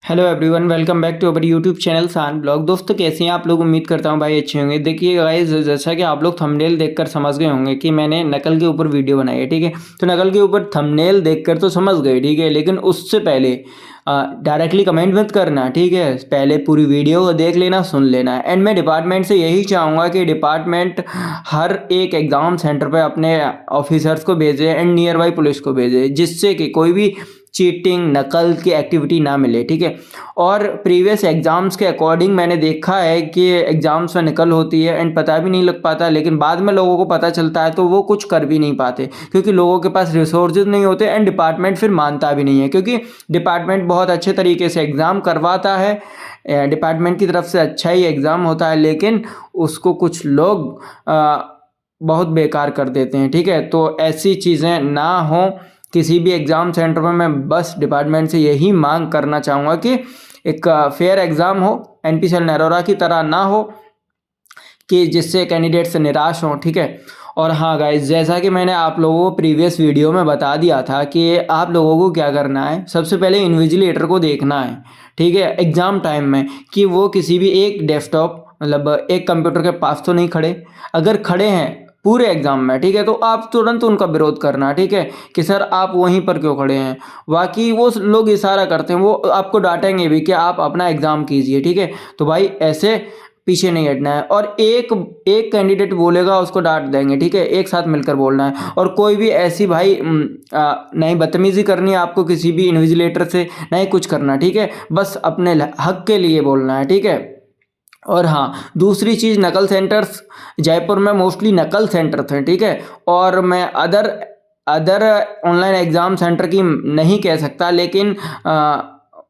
Hello everyone, welcome back to our YouTube channel Shaan blog. दोस्तों कैसे हैं आप लोग? उम्मीद करता हूं भाई अच्छे होंगे। देखिए गाइस, जैसा कि आप लोग थंबनेल देखकर समझ गए होंगे कि मैंने नकल के ऊपर वीडियो बनाई है, ठीक है। तो नकल के ऊपर थंबनेल देखकर तो समझ गए, ठीक है, लेकिन उससे पहले डायरेक्टली कमेंट मत करना, ठीक है। पहले पूरी वीडियो को देख लेना, सुन लेना। एंड मैं डिपार्टमेंट से यही चाहूँगा कि डिपार्टमेंट हर एक एग्ज़ाम सेंटर पर अपने ऑफिसर्स को भेजे एंड नियर बाई पुलिस को भेजे, जिससे कि कोई भी चीटिंग नकल की एक्टिविटी ना मिले, ठीक है। और प्रीवियस एग्ज़ाम्स के अकॉर्डिंग मैंने देखा है कि एग्ज़ाम्स में नकल होती है एंड पता भी नहीं लग पाता, लेकिन बाद में लोगों को पता चलता है तो वो कुछ कर भी नहीं पाते, क्योंकि लोगों के पास रिसोर्सेज नहीं होते एंड डिपार्टमेंट फिर मानता भी नहीं है, क्योंकि डिपार्टमेंट बहुत अच्छे तरीके से एग्ज़ाम करवाता है। डिपार्टमेंट की तरफ से अच्छा ही एग्ज़ाम होता है, लेकिन उसको कुछ लोग बहुत बेकार कर देते हैं, ठीक है। तो ऐसी चीज़ें ना हो किसी भी एग्ज़ाम सेंटर में। मैं बस डिपार्टमेंट से यही मांग करना चाहूँगा कि एक फेयर एग्ज़ाम हो, एनपीसीएल नरोरा की तरह ना हो कि जिससे कैंडिडेट से निराश हों, ठीक है। और हाँ गाइस, जैसा कि मैंने आप लोगों को प्रीवियस वीडियो में बता दिया था कि आप लोगों को क्या करना है, सबसे पहले इन्विजिलेटर को देखना है, ठीक है, एग्ज़ाम टाइम में, कि वो किसी भी एक डेस्कटॉप मतलब एक कंप्यूटर के पास तो नहीं खड़े। अगर खड़े हैं पूरे एग्ज़ाम में, ठीक है, तो आप तुरंत उनका विरोध करना, ठीक है, कि सर आप वहीं पर क्यों खड़े हैं। बाकी वो लोग इशारा करते हैं, वो आपको डांटेंगे भी कि आप अपना एग्ज़ाम कीजिए, ठीक है। तो भाई ऐसे पीछे नहीं हटना है, और एक एक कैंडिडेट बोलेगा उसको डांट देंगे, ठीक है, एक साथ मिलकर बोलना है। और कोई भी ऐसी भाई नहीं बदतमीजी करनी है आपको किसी भी इन्विजिलेटर से, नहीं कुछ करना, ठीक है, बस अपने हक के लिए बोलना है, ठीक है। और हाँ, दूसरी चीज़, नकल सेंटर्स जयपुर में मोस्टली नकल सेंटर थे, ठीक है। और मैं other other online exam centre की नहीं कह सकता, लेकिन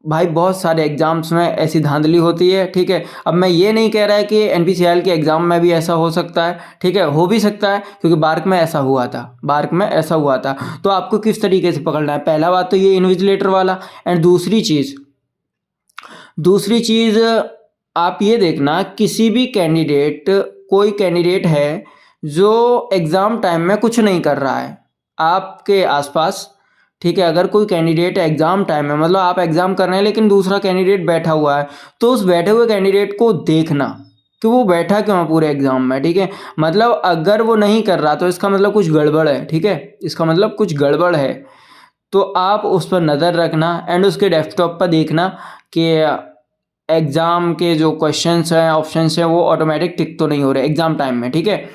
भाई बहुत सारे एग्ज़ाम्स में ऐसी धांधली होती है, ठीक है। अब मैं ये नहीं कह रहा है कि एनपीसीएल के एग्ज़ाम में भी ऐसा हो सकता है, ठीक है, हो भी सकता है, क्योंकि बार्क में ऐसा हुआ था, बार्क में ऐसा हुआ था। तो आपको किस तरीके से पकड़ना है, पहला बात तो ये इन्विजिलेटर वाला। एंड दूसरी चीज़ आप ये देखना, किसी भी कैंडिडेट, कोई कैंडिडेट है जो एग्ज़ाम टाइम में कुछ नहीं कर रहा है आपके आसपास, ठीक है। अगर कोई कैंडिडेट एग्ज़ाम टाइम में, मतलब आप एग्ज़ाम कर रहे हैं लेकिन दूसरा कैंडिडेट बैठा हुआ है, तो उस बैठे हुए कैंडिडेट को देखना कि वो बैठा क्यों है पूरे एग्ज़ाम में, ठीक है। मतलब अगर वो नहीं कर रहा तो इसका मतलब कुछ गड़बड़ है, ठीक है, इसका मतलब कुछ गड़बड़ है। तो आप उस पर नज़र रखना एंड उसके डेस्कटॉप पर देखना कि एग्ज़ाम के जो क्वेश्चंस हैं, ऑप्शंस हैं, वो ऑटोमेटिक टिक तो नहीं हो रहे एग्ज़ाम टाइम में, ठीक है।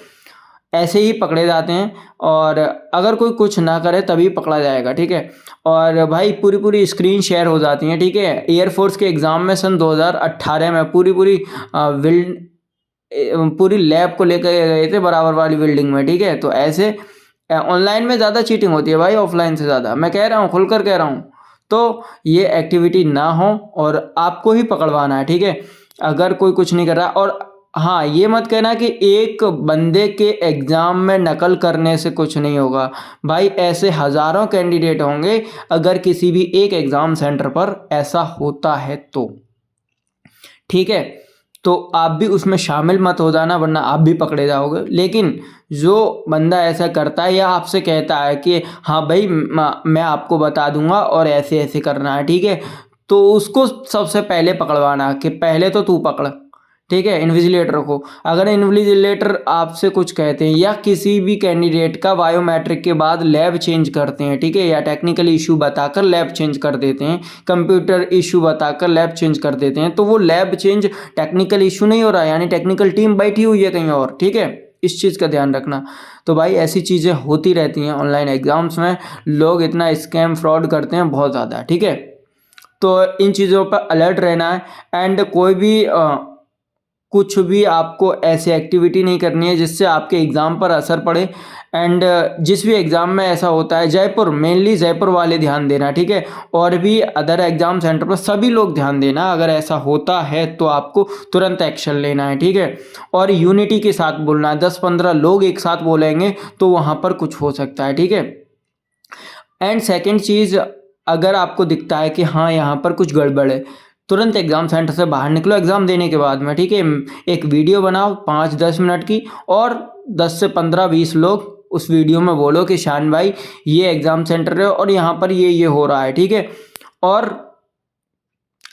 ऐसे ही पकड़े जाते हैं, और अगर कोई कुछ ना करे तभी पकड़ा जाएगा, ठीक है। और भाई पूरी पूरी स्क्रीन शेयर हो जाती हैं, ठीक है। एयरफोर्स के एग्ज़ाम में सन 2018 में पूरी लैब को लेकर गए थे बराबर वाली बिल्डिंग में, ठीक है। तो ऐसे ऑनलाइन में ज़्यादा चीटिंग होती है भाई, ऑफलाइन से ज़्यादा, मैं कह रहा हूँ, खुलकर कह रहा हूँ। तो ये एक्टिविटी ना हो और आपको ही पकड़वाना है, ठीक है, अगर कोई कुछ नहीं कर रहा। और हाँ, ये मत कहना कि एक बंदे के एग्ज़ाम में नकल करने से कुछ नहीं होगा। भाई ऐसे हज़ारों कैंडिडेट होंगे, अगर किसी भी एक एग्ज़ाम सेंटर पर ऐसा होता है तो, ठीक है। तो आप भी उसमें शामिल मत हो जाना, वरना आप भी पकड़े जाओगे। लेकिन जो बंदा ऐसा करता है या आपसे कहता है कि हाँ भाई मैं आपको बता दूंगा और ऐसे ऐसे करना है, ठीक है, तो उसको सबसे पहले पकड़वाना कि पहले तो तू पकड़, ठीक है, इन्विजिलेटर को। अगर इन्विजिलेटर आपसे कुछ कहते हैं या किसी भी कैंडिडेट का बायोमेट्रिक के बाद लैब चेंज करते हैं, ठीक है, या टेक्निकल इशू बताकर लैब चेंज कर देते हैं, कंप्यूटर इशू बताकर लैब चेंज कर देते हैं, तो वो लैब चेंज टेक्निकल इशू नहीं हो रहा है, यानी टेक्निकल टीम बैठी हुई है कहीं और, ठीक है। इस चीज़ का ध्यान रखना। तो भाई ऐसी चीज़ें होती रहती हैं ऑनलाइन एग्जाम्स में, लोग इतना स्कैम फ्रॉड करते हैं बहुत ज़्यादा, ठीक है। तो इन चीज़ों पर अलर्ट रहना है। एंड कोई भी कुछ भी आपको ऐसी एक्टिविटी नहीं करनी है जिससे आपके एग्ज़ाम पर असर पड़े। एंड जिस भी एग्ज़ाम में ऐसा होता है, जयपुर मेनली जयपुर वाले ध्यान देना, ठीक है, और भी अदर एग्ज़ाम सेंटर पर सभी लोग ध्यान देना। अगर ऐसा होता है तो आपको तुरंत एक्शन लेना है, ठीक है। और यूनिटी के साथ बोलना है, 10-15 लोग एक साथ बोलेंगे तो वहाँ पर कुछ हो सकता है, ठीक है। एंड सेकेंड चीज़, अगर आपको दिखता है कि हाँ यहाँ पर कुछ गड़बड़ है, तुरंत एग्ज़ाम सेंटर से बाहर निकलो एग्ज़ाम देने के बाद में, ठीक है। एक वीडियो बनाओ 5-10 मिनट की, और 10 से 15-20 लोग उस वीडियो में बोलो कि शान भाई ये एग्ज़ाम सेंटर है और यहाँ पर ये हो रहा है, ठीक है। और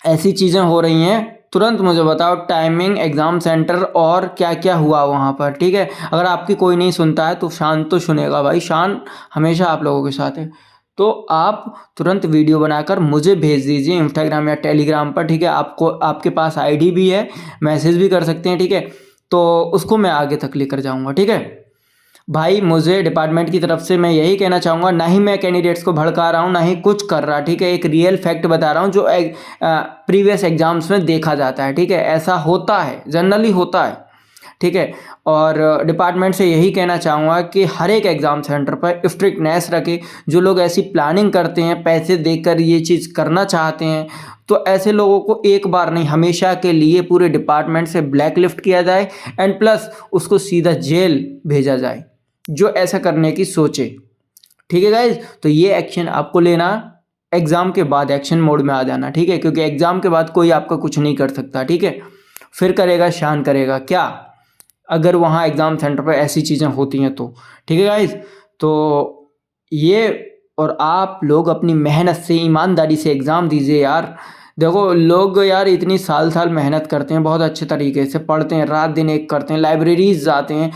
ऐसी चीज़ें हो रही हैं, तुरंत मुझे बताओ टाइमिंग, एग्ज़ाम सेंटर और क्या क्या हुआ वहाँ पर, ठीक है। अगर आपकी कोई नहीं सुनता है तो शान तो सुनेगा भाई, शान हमेशा आप लोगों के साथ है। तो आप तुरंत वीडियो बनाकर मुझे भेज दीजिए इंस्टाग्राम या टेलीग्राम पर, ठीक है। आपको आपके पास आईडी भी है, मैसेज भी कर सकते हैं, ठीक है। तो उसको मैं आगे तक लेकर जाऊँगा, ठीक है। भाई मुझे डिपार्टमेंट की तरफ से मैं यही कहना चाहूँगा, ना ही मैं कैंडिडेट्स को भड़का रहा हूँ, ना ही कुछ कर रहा, ठीक है। एक रियल फैक्ट बता रहा हूँ जो प्रीवियस एग्जाम्स में देखा जाता है, ठीक है। ऐसा होता है, जनरली होता है, ठीक है। और डिपार्टमेंट से यही कहना चाहूँगा कि हर एक एग्ज़ाम सेंटर पर स्ट्रिक्टनेस रखे। जो लोग ऐसी प्लानिंग करते हैं, पैसे देकर ये चीज़ करना चाहते हैं, तो ऐसे लोगों को एक बार नहीं हमेशा के लिए पूरे डिपार्टमेंट से ब्लैक लिस्ट किया जाए एंड प्लस उसको सीधा जेल भेजा जाए, जो ऐसा करने की सोचे, ठीक है गाइज। तो ये एक्शन आपको लेना, एग्ज़ाम के बाद एक्शन मोड में आ जाना, ठीक है। क्योंकि एग्ज़ाम के बाद कोई आपका कुछ नहीं कर सकता, ठीक है। फिर करेगा शान करेगा क्या, अगर वहाँ एग्ज़ाम सेंटर पर ऐसी चीज़ें होती हैं तो, ठीक है गाइज। तो ये, और आप लोग अपनी मेहनत से ईमानदारी से एग्ज़ाम दीजिए यार। देखो लोग यार इतनी साल साल मेहनत करते हैं, बहुत अच्छे तरीके से पढ़ते हैं, रात दिन एक करते हैं, लाइब्रेरीज जाते हैं,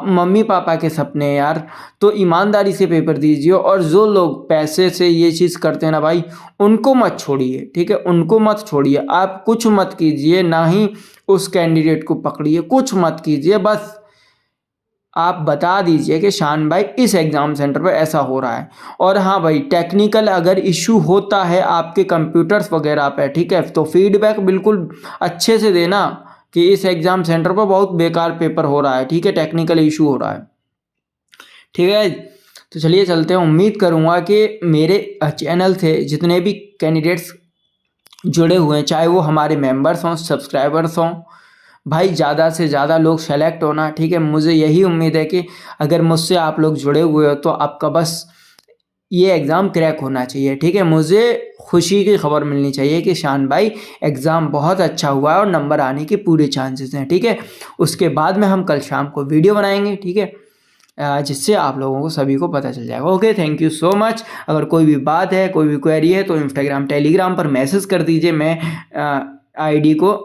मम्मी पापा के सपने हैं यार। तो ईमानदारी से पेपर दीजिए। और जो लोग पैसे से ये चीज़ करते हैं ना भाई, उनको मत छोड़िए, ठीक है। उनको मत छोड़िए, आप कुछ मत कीजिए, ना ही उस कैंडिडेट को पकड़िए, कुछ मत कीजिए। बस आप बता दीजिए कि शान भाई इस एग्ज़ाम सेंटर पर ऐसा हो रहा है। और हाँ भाई, टेक्निकल अगर इशू होता है आपके कंप्यूटर्स वगैरह पे, ठीक है, तो फीडबैक बिल्कुल अच्छे से देना कि इस एग्ज़ाम सेंटर पर बहुत बेकार पेपर हो रहा है, ठीक है, टेक्निकल इशू हो रहा है, ठीक है। तो चलिए चलते हैं। उम्मीद करूँगा कि मेरे चैनल से जितने भी कैंडिडेट्स जुड़े हुए हैं, चाहे वो हमारे मेंबर्स हों, सब्सक्राइबर्स हों, भाई ज़्यादा से ज़्यादा लोग सेलेक्ट होना, ठीक है। मुझे यही उम्मीद है कि अगर मुझसे आप लोग जुड़े हुए हो तो आपका बस ये एग्ज़ाम क्रैक होना चाहिए, ठीक है। मुझे खुशी की खबर मिलनी चाहिए कि शान भाई एग्ज़ाम बहुत अच्छा हुआ है और नंबर आने के पूरे चांसेस हैं, ठीक है। उसके बाद में हम कल शाम को वीडियो बनाएंगे, ठीक है, जिससे आप लोगों को सभी को पता चल जाएगा। Okay, thank you so much. अगर कोई भी बात है, कोई भी क्वेरी है तो इंस्टाग्राम टेलीग्राम पर मैसेज कर दीजिए, मैं आईडी को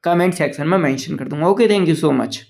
कमेंट सेक्शन में मेंशन कर दूंगा। Okay, thank you so much.